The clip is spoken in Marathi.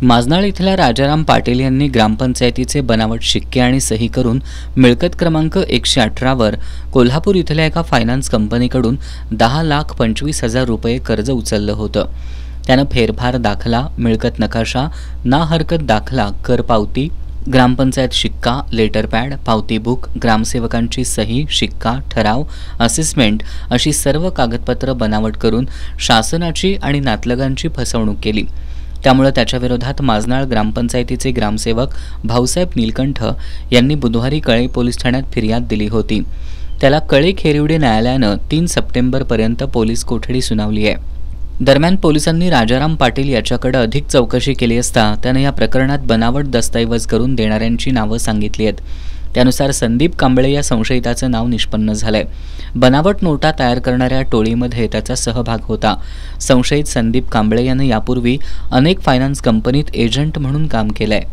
माजनाळ इथल्या राजाराम पाटील यांनी ग्रामपंचायतीचे बनावट शिक्के आणि सही करून मिळकत क्रमांक 118 वर कोल्हापूर इथल्या एका फायनान्स कंपनीकडून 10,25,000 रुपये कर्ज उचललं होतं। त्यानं फेरफार दाखला, मिळकत नकाशा, ना हरकत दाखला, कर पावती, ग्रामपंचायत शिक्का, लेटर पॅड, पावती बुक, ग्रामसेवकांची सही, शिक्का, ठराव, असेसमेंट अशी सर्व कागदपत्र बनावट करून शासनाची आणि नातलगांची फसवणूक केली। त्यामुळे त्याच्या विरोधात माजनाळ ग्रामपंचायतीचे ग्रामसेवक भाऊसाहेब नीलकंठ यांनी बुधवारी कळे पोलीस ठाण्यात फिर्याद दिली होती। त्याला कळे खेरिवडे न्यायालयानं 3 सप्टेंबरपर्यंत पोलीस कोठडी सुनावली आहे। दरम्यान पोलिसांनी राजाराम पाटील याच्याकडे अधिक चौकशी केली असता त्याने या प्रकरणात बनावट दस्तऐवज करून देणाऱ्यांची नावं सांगितली आहेत। त्यानुसार संदीप कांबळे या संशयिताचं नाव निष्पन्न झालंय। बनावट नोटा तयार करणाऱ्या टोळीमध्ये त्याचा सहभाग होता। संशयित संदीप कांबळे यानं यापूर्वी अनेक फायनान्स कंपनीत एजंट म्हणून काम केलंय।